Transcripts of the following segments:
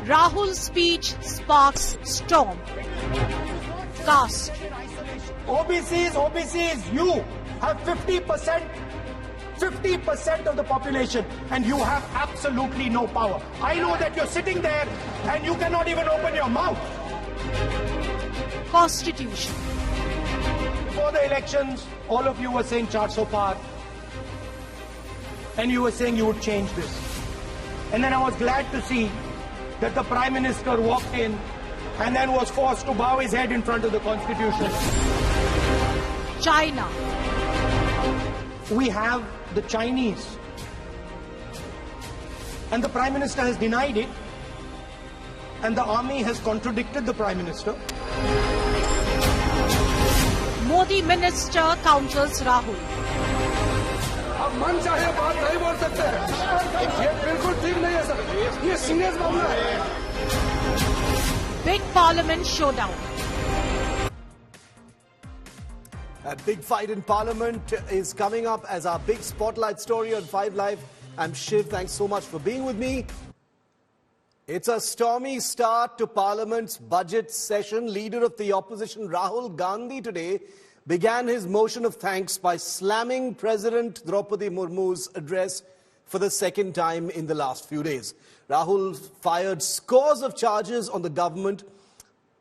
Rahul's speech sparks storm. Caste. OBCs, you have 50% of the population and you have absolutely no power. I know that you're sitting there and you cannot even open your mouth. Constitution. Before the elections, all of you were saying "400 par," and you were saying you would change this. And then I was glad to see that the Prime Minister walked in and then was forced to bow his head in front of the Constitution. China. We have the Chinese. And the Prime Minister has denied it. And the army has contradicted the Prime Minister. Modi minister counters Rahul. अब मन चाहे बात नहीं बोल सकते हैं। ये बिल्कुल ठीक नहीं है सर। ये सीरियस मामला है। Big Parliament showdown. A big fight in Parliament is coming up as our big spotlight story on 5 Live. I'm Shiv. Thanks so much for being with me. It's a stormy start to Parliament's budget session. Leader of the opposition, Rahul Gandhi, today began his motion of thanks by slamming President Draupadi Murmu's address for the second time in the last few days. Rahul fired scores of charges on the government,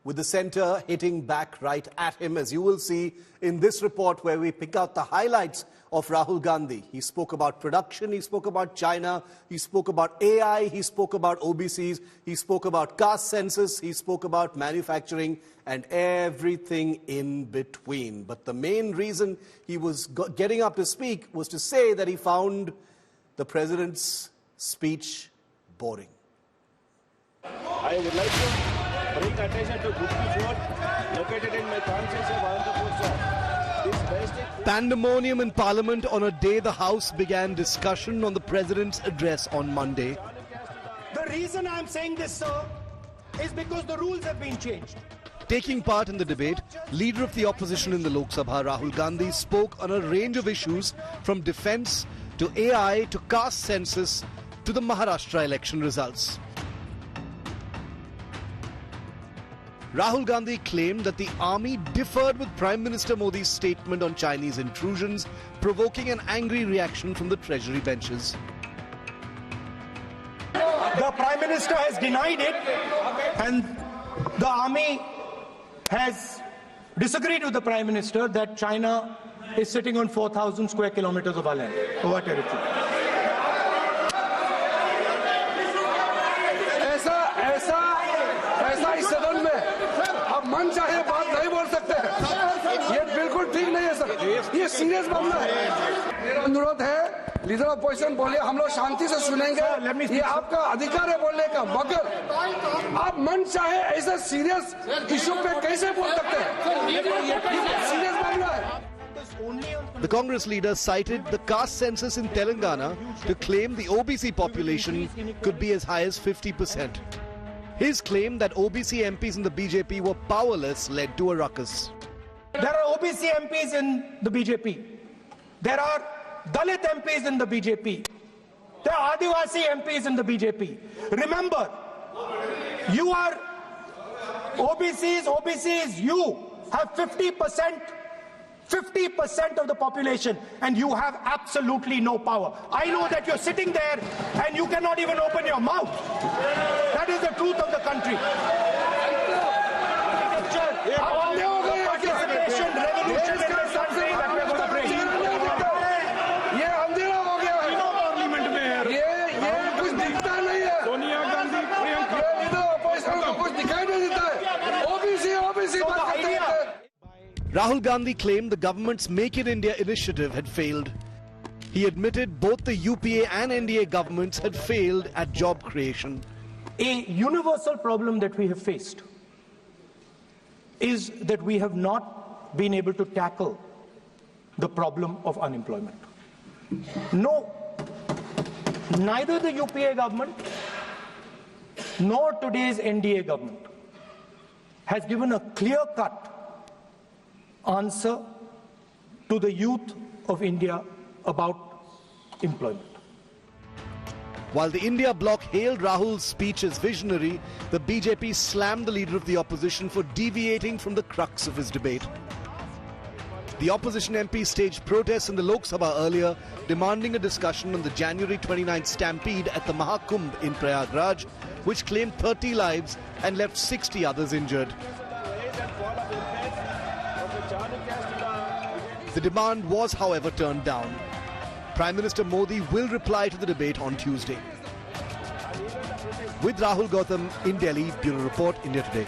with the centre hitting back right at him, as you will see in this report where we pick out the highlights of Rahul Gandhi. He spoke about production, he spoke about China, he spoke about AI, he spoke about OBCs, he spoke about caste census, he spoke about manufacturing and everything in between. But the main reason he was getting up to speak was to say that he found the president's speech boring. I would like to bring attention to Gupti Fort, located in my constituency of Anantapur, sir. This basic... Pandemonium in Parliament on a day the House began discussion on the President's address on Monday. The reason I'm saying this, sir, is because the rules have been changed. Taking part in the debate, Leader of the Opposition in the Lok Sabha, Rahul Gandhi, spoke on a range of issues from defence to AI to caste census to the Maharashtra election results. Rahul Gandhi claimed that the army differed with Prime Minister Modi's statement on Chinese intrusions, provoking an angry reaction from the Treasury benches. The Prime Minister has denied it, and the army has disagreed with the Prime Minister that China is sitting on 4,000 square kilometers of our land, of our territory. ऐसा इस सदन में अब मन चाहे बात नहीं बोल सकते हैं। ये बिल्कुल ठीक नहीं है सर। ये सीरियस मामला है। मेरा अनुरोध है, लीडर ऑफ अपोजिशन बोले, हम लोग शांति से सुनेंगे। ये आपका अधिकार है बोलने का, मगर आप मन चाहे ऐसा सीरियस इशू पे कैसे बोल सकते हैं? ये सीरियस मामला है। The Congress leader cited the caste census in Telangana to claim the OBC population could be as high as 50%. His claim that OBC MPs in the BJP were powerless led to a ruckus. There are OBC MPs in the BJP. There are Dalit MPs in the BJP. There are Adivasi MPs in the BJP. Remember, you are OBCs, you have 50% of the population and you have absolutely no power. I know that you're sitting there and you cannot even open your mouth. That is the truth of the country. Participation, revolution in this country that we're going to bring. ये अंधेरा हो गया है। Parliament में ये कुछ दिखता नहीं है। Sonia Gandhi, Priyanka, leader of opposition को कुछ दिखाई नहीं देता है। ओबीसी बात करते हैं। Rahul Gandhi claimed the government's Make in India initiative had failed. He admitted both the UPA and NDA governments had failed at job creation. A universal problem that we have faced is that we have not been able to tackle the problem of unemployment. No, neither the UPA government nor today's NDA government has given a clear-cut answer to the youth of India about employment. While the India bloc hailed Rahul's speech as visionary, the BJP slammed the leader of the opposition for deviating from the crux of his debate. The opposition MP staged protests in the Lok Sabha earlier, demanding a discussion on the January 29th stampede at the Mahakumbh in Prayagraj, which claimed 30 lives and left 60 others injured. The demand was, however, turned down. Prime Minister Modi will reply to the debate on Tuesday. With Rahul Gautam in Delhi, Bureau Report, India Today.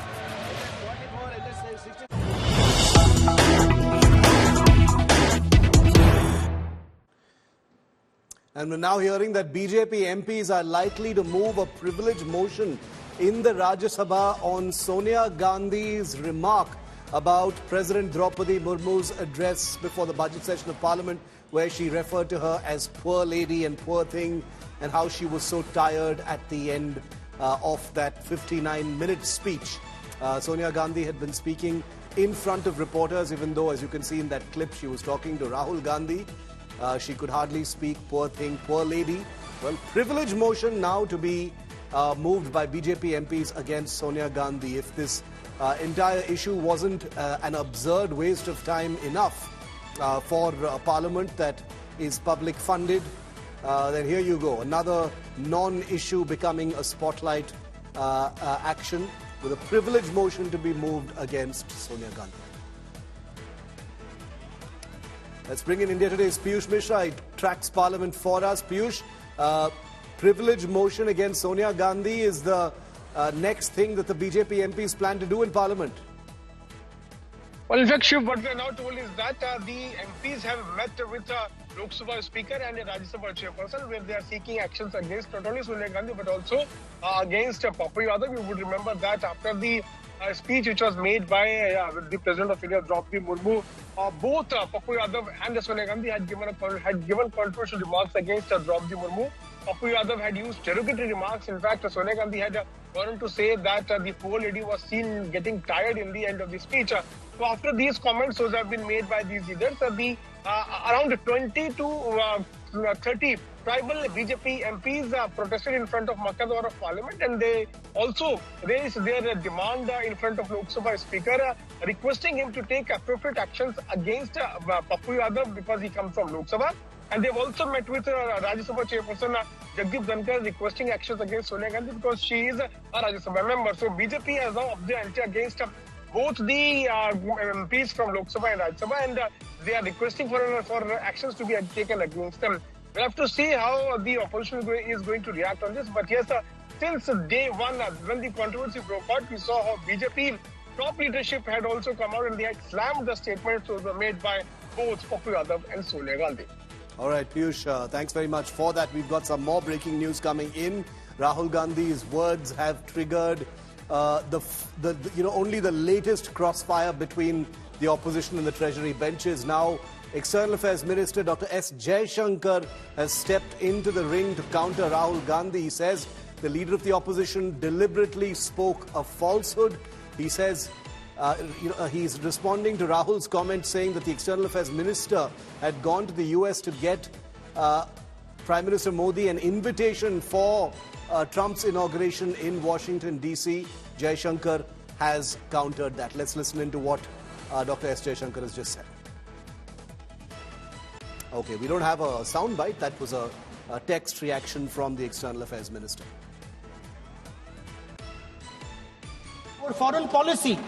And we're now hearing that BJP MPs are likely to move a privilege motion in the Rajya Sabha on Sonia Gandhi's remark about President Draupadi Murmu's address before the budget session of Parliament, where she referred to her as poor lady and poor thing, and how she was so tired at the end of that 59-minute speech. Sonia Gandhi had been speaking in front of reporters, even though, as you can see in that clip, she was talking to Rahul Gandhi. She could hardly speak, poor thing, poor lady. Well, privilege motion now to be moved by BJP MPs against Sonia Gandhi. If this entire issue wasn't an absurd waste of time enough for Parliament that is public funded, then here you go. Another non-issue becoming a spotlight action with a privilege motion to be moved against Sonia Gandhi. Let's bring in India Today's Piyush Mishra. He tracks Parliament for us. Piyush, privilege motion against Sonia Gandhi is the next thing that the BJP MPs plan to do in Parliament. Well, in fact, Shiv, what we are now told is that the MPs have met with the Lok Sabha Speaker and the Rajya Sabha Chairperson, where they are seeking actions against not only Sonia Gandhi but also against Papu Yadav. You would remember that after the speech which was made by the President of India, Draupadi Murmu, both Papu Yadav and Sonia Gandhi had given controversial remarks against Draupadi Murmu. Papu Yadav had used derogatory remarks. In fact, Sonia Gandhi had gone on to say that the poor lady was seen getting tired in the end of the speech. So after these comments those have been made by these leaders, around 20 to 30 tribal BJP MPs protested in front of Makadwar of Parliament, and they also raised their demand in front of Lok Sabha Speaker, requesting him to take appropriate actions against Papu Yadav because he comes from Lok Sabha. And they've also met with Rajya Sabha Chairperson Jagdeep Dhankar, requesting actions against Sonia Gandhi because she is a Rajya Sabha member. So BJP has now upped the ante against both the MPs from Lok Sabha and Rajya Sabha, and they are requesting for actions to be taken against them. We'll have to see how the opposition is going to react on this. But yes, since day one, when the controversy broke out, we saw how BJP top leadership had also come out and they had slammed the statements that were made by both Papu Yadav and Sonia Gandhi. All right, Piyush, thanks very much for that. We've got some more breaking news coming in. Rahul Gandhi's words have triggered only the latest crossfire between the opposition and the Treasury benches. Now, External Affairs Minister Dr. S. Jaishankar has stepped into the ring to counter Rahul Gandhi. He says the leader of the opposition deliberately spoke a falsehood. He says he's responding to Rahul's comment saying that the External Affairs Minister had gone to the US to get Prime Minister Modi an invitation for Trump's inauguration in Washington, D.C. Jaishankar has countered that. Let's listen into what Dr. S. Jaishankar has just said. Okay, we don't have a soundbite. That was a text reaction from the External Affairs Minister. Our foreign policy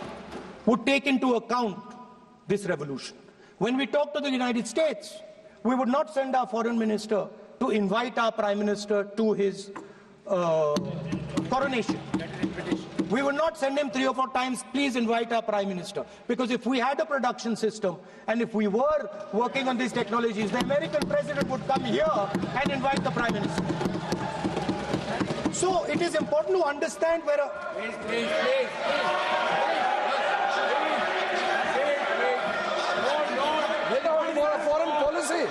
would take into account this revolution. When we talk to the United States, we would not send our foreign minister to invite our prime minister to his coronation. We would not send him 3 or 4 times, please invite our prime minister. Because if we had a production system and if we were working on these technologies, the American president would come here and invite the prime minister. So it is important to understand where Please. Foreign policy.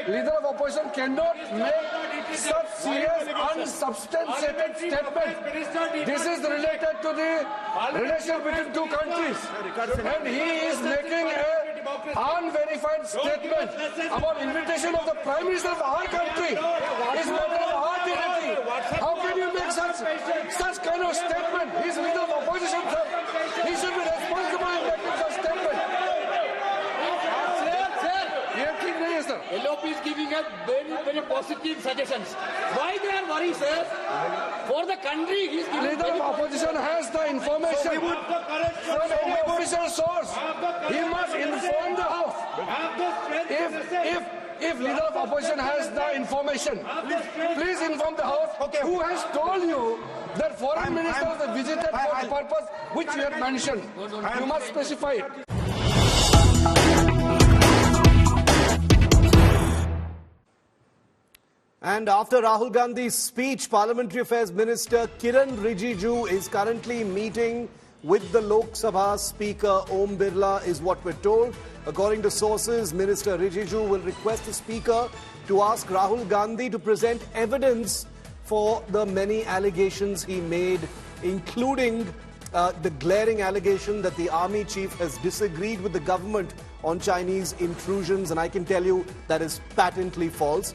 Leader of opposition cannot make such serious, unsubstantiated statements. This is related to the relation between two countries, and he is making a unverified statement about invitation of the Prime Minister of our country is better than our dignity. How can you make such kind of statement? He is leader of opposition, sir. He should be responsible in making such statement. Sir. LOP is giving us very positive suggestions. Why they are worried, sir? For the country, he is giving. Leader of opposition has the information from any official source. He must inform the House. If leader of opposition has the information, please inform the House. Who has told you that foreign ministers have visited for the purpose which you have mentioned? You must specify it. And after Rahul Gandhi's speech, Parliamentary Affairs Minister Kiran Rijiju is currently meeting with the Lok Sabha Speaker Om Birla, is what we're told. According to sources, Minister Rijiju will request the Speaker to ask Rahul Gandhi to present evidence for the many allegations he made, including the glaring allegation that the army chief has disagreed with the government on Chinese intrusions, and I can tell you that is patently false.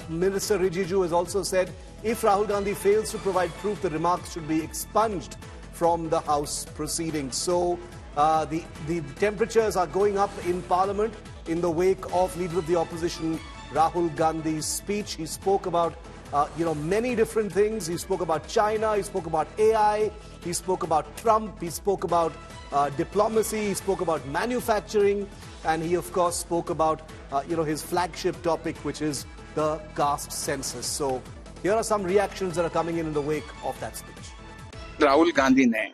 Minister Rijiju has also said if Rahul Gandhi fails to provide proof, the remarks should be expunged from the House proceedings. So the temperatures are going up in Parliament in the wake of Leader of the Opposition Rahul Gandhi's speech. He spoke about many different things. He spoke about China, he spoke about AI, he spoke about Trump, he spoke about diplomacy, he spoke about manufacturing, and he of course spoke about his flagship topic, which is the caste census. So here are some reactions that are coming in the wake of that speech. Rahul Gandhi ने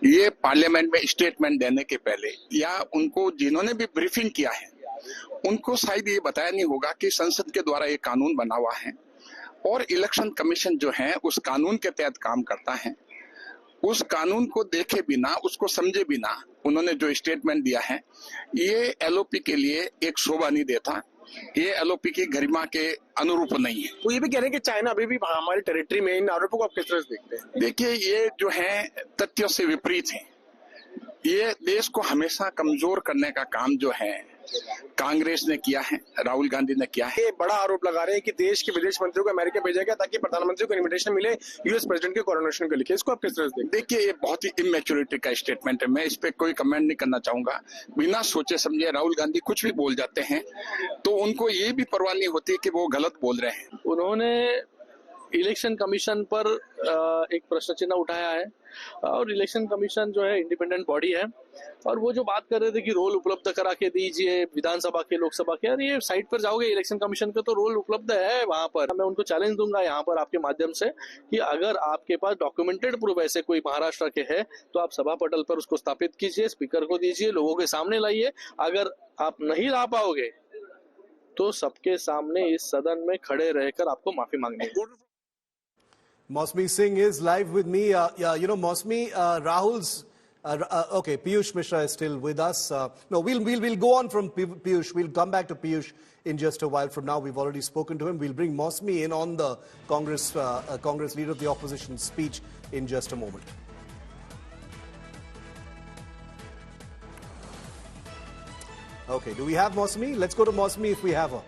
ये parliament में statement देने के पहले या उनको जिन्होंने भी ब्रीफिंग किया है उनको शायद ये बताया नहीं होगा कि संसद के द्वारा ये कानून बना हुआ है और इलेक्शन कमीशन जो है उस कानून के तहत काम करता है। उस कानून को देखे बिना, उसको समझे बिना उन्होंने जो स्टेटमेंट दिया है ये एलओपी के लिए एक शोभा नहीं देता, ये एलओपी की गरिमा के अनुरूप नहीं है। वो ये भी कह रहे हैं कि चाइना अभी भी हमारी टेरिटरी में, इन आरोपों को आप किस तरह से देखते हैं? देखिए, ये जो है तथ्यों से विपरीत है। ये देश को हमेशा कमजोर करने का काम जो है कांग्रेस ने किया है, राहुल गांधी ने किया है। ये बड़ा आरोप लगा रहे हैं कि देश के विदेश मंत्रियों को अमेरिका भेजा गया ताकि प्रधानमंत्री को इन्विटेशन मिले यूएस प्रेसिडेंट के कोरोनेशन के लिए। इसको आप किस तरह से देखते हैं? देखिए, ये बहुत ही इमेच्योरिटी का स्टेटमेंट है। मैं इस पे कोई कमेंट नहीं करना चाहूंगा। बिना सोचे समझे राहुल गांधी कुछ भी बोल जाते हैं, तो उनको ये भी परवाह नहीं होती कि वो गलत बोल रहे हैं। उन्होंने इलेक्शन कमीशन पर एक प्रश्न चिन्ह उठाया है और इलेक्शन कमीशन जो है इंडिपेंडेंट बॉडी है और वो जो बात कर रहे थे कि रोल उपलब्ध करा के दीजिए विधानसभा के, लोकसभा के, अरे ये साइट पर जाओगे इलेक्शन कमीशन का तो रोल उपलब्ध है वहां पर। मैं उनको चैलेंज दूंगा यहाँ पर आपके माध्यम से कि अगर आपके पास डॉक्यूमेंटेड प्रूफ ऐसे कोई महाराष्ट्र के है तो आप सभा पटल पर उसको स्थापित कीजिए, स्पीकर को दीजिए, लोगों के सामने लाइए। अगर आप नहीं ला पाओगे तो सबके सामने इस सदन में खड़े रहकर आपको माफी मांगनी है। Mosmi Singh is live with me. Mosmi, Rahul's... okay, Piyush Mishra is still with us. No, we'll go on from Piyush. We'll come back to Piyush in just a while from now. We've already spoken to him. We'll bring Mosmi in on the Congress Leader of the Opposition speech in just a moment. Okay, do we have Mosmi? Let's go to Mosmi if we have her.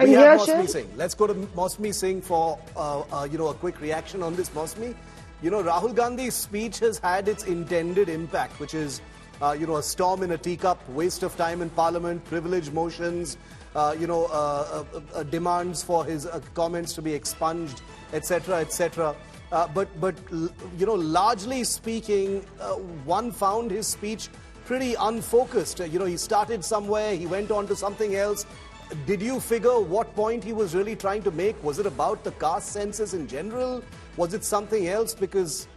We have Mosmi Singh. Let's go to Mosmi Singh for a quick reaction on this. Mosmi, Rahul Gandhi's speech has had its intended impact, which is a storm in a teacup, waste of time in Parliament, privilege motions, demands for his comments to be expunged, etc., etc. But largely speaking, one found his speech pretty unfocused. He started somewhere, he went on to something else. Did you figure what point he was really trying to make? Was it about the caste census in general? Was it something else? Because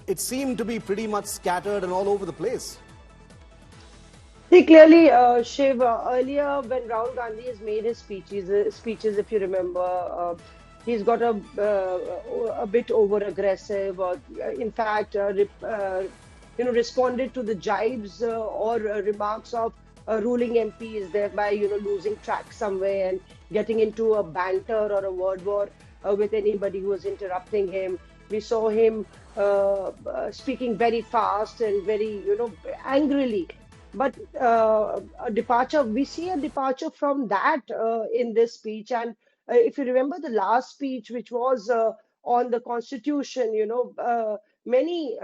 it seemed to be pretty much scattered and all over the place. See, clearly, Shiv, earlier when Rahul Gandhi has made his speeches, if you remember, he's got a bit over-aggressive, or in fact, responded to the jibes or remarks of ruling MPs, thereby losing track somewhere and getting into a banter or a word war with anybody who was interrupting him. We saw him speaking very fast and very angrily but a departure, we see a departure from that in this speech. And if you remember the last speech, which was on the constitution, many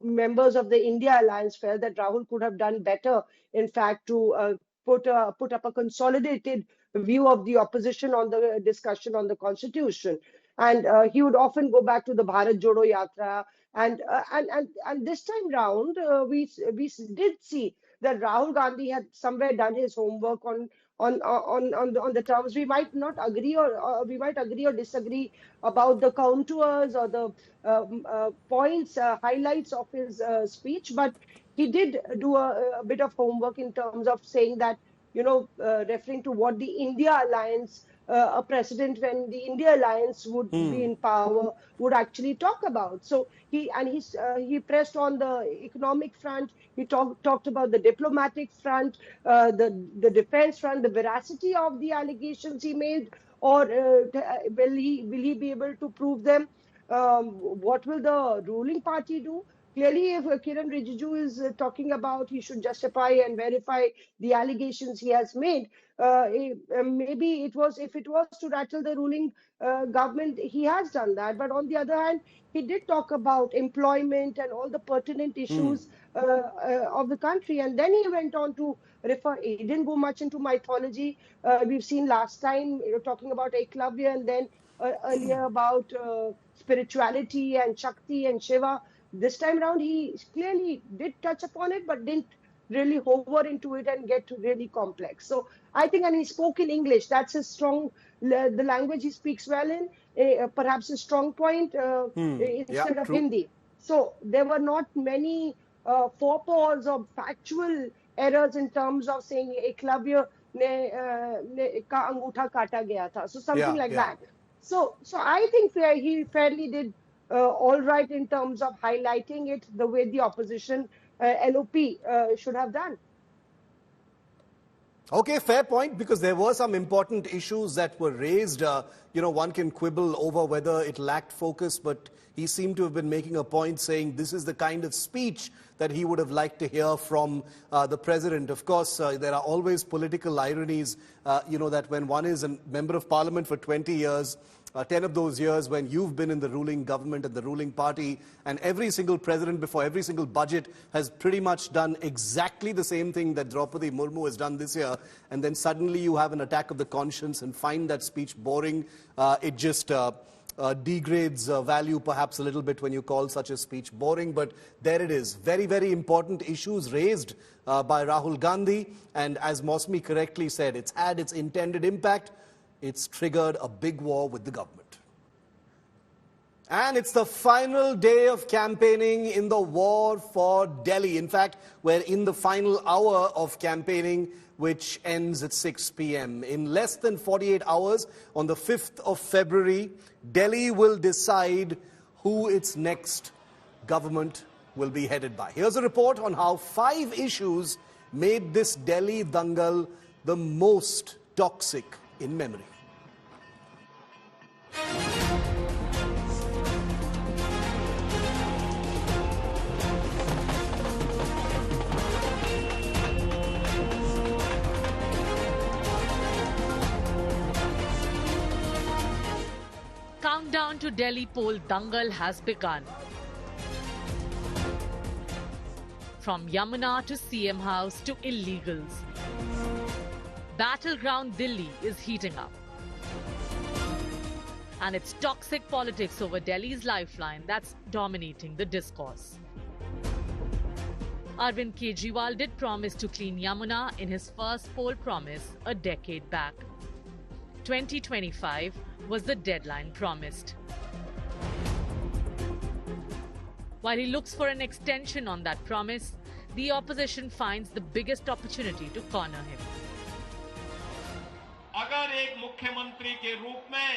members of the India Alliance felt that Rahul could have done better, in fact, to put up a consolidated view of the opposition on the discussion on the constitution. And he would often go back to the Bharat Jodo Yatra. And this time round, we did see that Rahul Gandhi had somewhere done his homework on the terms. We might not agree, or we might agree or disagree about the contours or the points, highlights of his speech, but he did do a bit of homework in terms of saying that, referring to what the India Alliance, a president when the India Alliance would be in power, would actually talk about. So he pressed on the economic front. He talked about the diplomatic front, the defense front, the veracity of the allegations he made, or will he be able to prove them? What will the ruling party do? Clearly, if Kiran Rijiju is talking about he should justify and verify the allegations he has made, maybe if it was to rattle the ruling government, he has done that. But on the other hand, he did talk about employment and all the pertinent issues of the country. And then he went on to refer, he didn't go much into mythology. We've seen last time, talking about Eklavya, and then earlier about spirituality and Shakti and Shiva. This time around, he clearly did touch upon it, but didn't really hover into it and get really complex. So I think, and he spoke in English. That's his strong, the language he speaks well in, perhaps a strong point instead of Hindi. So there were not many faux pas or factual errors in terms of saying Eklavya ka angutha kata gaya tha. So something like that. So I think he fairly did all right in terms of highlighting it the way the opposition LOP should have done. Okay, fair point, because there were some important issues that were raised. One can quibble over whether it lacked focus, but he seemed to have been making a point saying this is the kind of speech that he would have liked to hear from the president. Of course, there are always political ironies, that when one is a member of parliament for 20 years, 10 of those years when you've been in the ruling government and the ruling party, and every single president before every single budget has pretty much done exactly the same thing that Draupadi Murmu has done this year, and then suddenly you have an attack of the conscience and find that speech boring. It just degrades value perhaps a little bit when you call such a speech boring, but there it is. Very, very important issues raised by Rahul Gandhi, and as Mosmi correctly said, it's had its intended impact. It's triggered a big war with the government. And it's the final day of campaigning in the war for Delhi. In fact, we're in the final hour of campaigning, which ends at 6 p.m. In less than 48 hours, on the 5th of February, Delhi will decide who its next government will be headed by. Here's a report on how 5 issues made this Delhi dangal the most toxic in memory. Countdown to Delhi poll dangal has begun. From Yamuna to CM House to illegals, battleground Delhi is heating up. And it's toxic politics over Delhi's lifeline that's dominating the discourse. Arvind Kejriwal did promise to clean Yamuna in his first poll promise a decade back. 2025 was the deadline promised. While he looks for an extension on that promise, the opposition finds the biggest opportunity to corner him. अगर एक मुख्यमंत्री के रूप में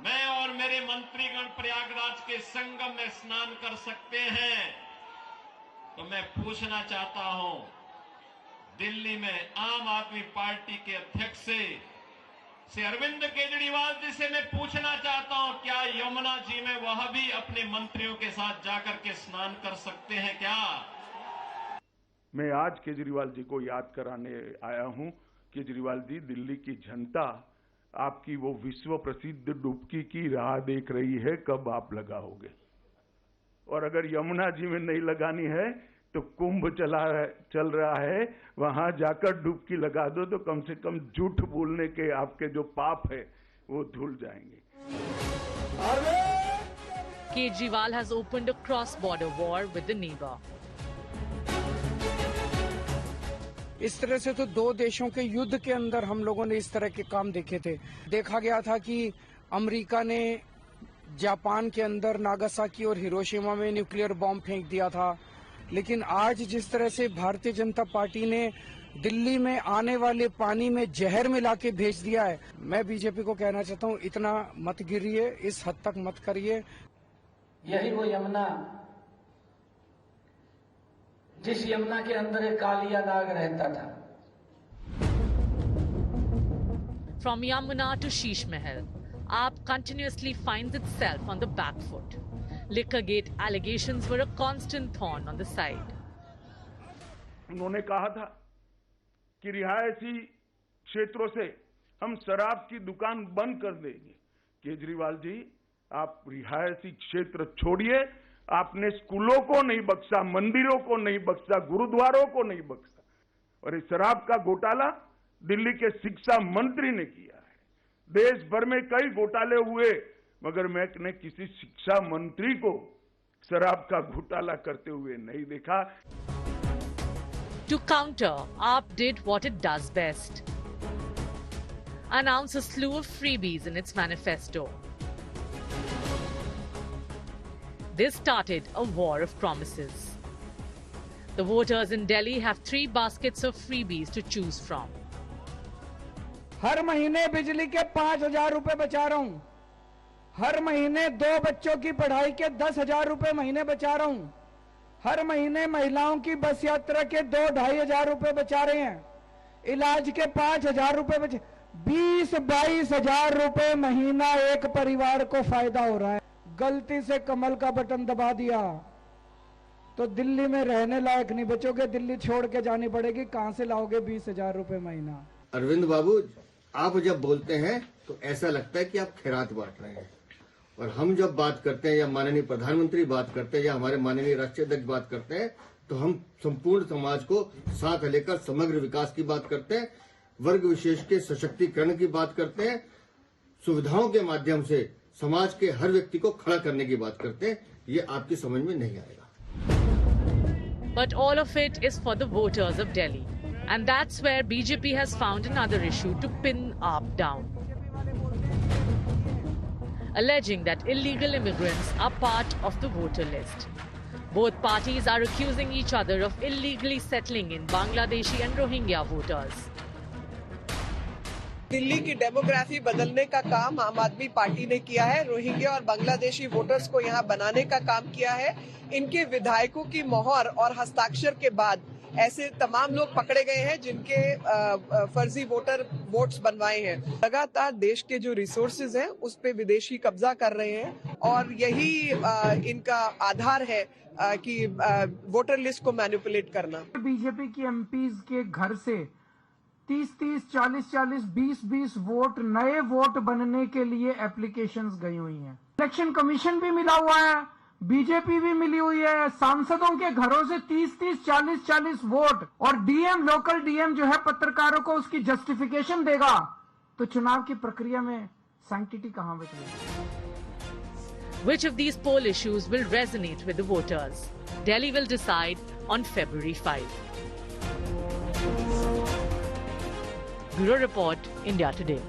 मैं और मेरे मंत्रीगण प्रयागराज के संगम में स्नान कर सकते हैं, तो मैं पूछना चाहता हूं, दिल्ली में आम आदमी पार्टी के अध्यक्ष से अरविंद केजरीवाल जी से मैं पूछना चाहता हूं, क्या यमुना जी में वह भी अपने मंत्रियों के साथ जाकर के स्नान कर सकते हैं क्या? मैं आज केजरीवाल जी को याद कराने आया हूं, केजरीवाल जी, दिल्ली की जनता आपकी वो विश्व प्रसिद्ध डुबकी की राह देख रही है, कब आप लगाओगे। और अगर यमुना जी में नहीं लगानी है तो कुंभ चल रहा है, वहां जाकर डुबकी लगा दो तो कम से कम झूठ बोलने के आपके जो पाप है वो धुल जाएंगे। Kejriwal has opened a cross-border war with the neighbor. इस तरह से तो दो देशों के युद्ध के अंदर हम लोगों ने इस तरह के काम देखे थे। देखा गया था कि अमेरिका ने जापान के अंदर नागासाकी और हिरोशिमा में न्यूक्लियर बॉम्ब फेंक दिया था, लेकिन आज जिस तरह से भारतीय जनता पार्टी ने दिल्ली में आने वाले पानी में जहर मिला के भेज दिया है, मैं बीजेपी को कहना चाहता हूँ, इतना मत गिरिए, इस हद तक मत करिए। यही वो यमुना, जिस यमुना के अंदर एक कालिया नाग रहता था। From Yamuna to Sheesh Mahal, AAP continuously finds itself on the back foot. Liquorgate allegations were a constant thorn on the side. उन्होंने कहा था कि रिहायशी क्षेत्रों से हम शराब की दुकान बंद कर देंगे। केजरीवाल जी, आप रिहायशी क्षेत्र छोड़िए, आपने स्कूलों को नहीं बख्शा, मंदिरों को नहीं बख्शा, गुरुद्वारों को नहीं बख्शा, और इस शराब का घोटाला दिल्ली के शिक्षा मंत्री ने किया है। देश भर में कई घोटाले हुए, मगर मैंने किसी शिक्षा मंत्री को शराब का घोटाला करते हुए नहीं देखा। To counter, AAP did what it does best. Announce a slew of freebies in its manifesto. This started a war of promises. The voters in Delhi have 3 baskets of freebies to choose from. हर महीने बिजली के 5,000 रुपए बचा रहा हूँ। हर महीने 2 बच्चों की पढ़ाई के 10,000 रुपए महीने बचा रहा हूँ। हर महीने महिलाओं की बस यात्रा के 2-2,500 रुपए बचा रहे हैं। इलाज के 5,000 रुपए बचे, 20-22,000 रुपए महीना एक परिवार को फायदा हो रहा है। गलती से कमल का बटन दबा दिया तो दिल्ली में रहने लायक नहीं बचोगे, दिल्ली छोड़ के जानी पड़ेगी। कहां से लाओगे 20,000 रुपए महीना? अरविंद बाबू, आप जब बोलते हैं तो ऐसा लगता है कि आप खैरात बांट रहे हैं, और हम जब बात करते हैं या माननीय प्रधानमंत्री बात करते हैं या हमारे माननीय राष्ट्रीय अध्यक्ष बात करते हैं तो हम संपूर्ण समाज को साथ लेकर समग्र विकास की बात करते हैं, वर्ग विशेष के सशक्तिकरण की बात करते हैं, सुविधाओं के माध्यम से समाज के हर व्यक्ति को खड़ा करने की बात करते हैं। ये आपकी समझ में नहीं आएगा। But all of it is for the voters of Delhi. And that's where BJP has found another issue to pin AAP down. Alleging that illegal immigrants are part of the voter list. Both parties are accusing each other of illegally settling in Bangladeshi and Rohingya voters. Delhi की demography बदलने का काम आम आदमी party ने किया है। Rohingya और बांग्लादेशी वोटर्स को यहाँ बनाने का काम किया है। इनके विधायकों की मोहर और हस्ताक्षर के बाद ऐसे तमाम लोग पकड़े गए हैं जिनके फर्जी वोट्स बनवाए हैं। लगातार देश के जो रिसोर्सेज हैं उस पे विदेशी कब्जा कर रहे हैं और यही इनका आधार है कि वोटर लिस्ट को मैनिपुलेट करना। बीजेपी की एमपीज के घर से 30-30, 40-40, 20-20 वोट, नए वोट बनने के लिए एप्लीकेशंस गई हुई हैं। इलेक्शन कमीशन भी मिला हुआ है, बीजेपी भी मिली हुई है। सांसदों के घरों से 30-30, 40-40 वोट, और डीएम, लोकल डीएम जो है पत्रकारों को उसकी जस्टिफिकेशन देगा, तो चुनाव की प्रक्रिया में सैंक्टिटी कहां बचेगी? Which of these poll issues will resonate with the voters? Delhi will decide on February 5. Bureau Report, India Today.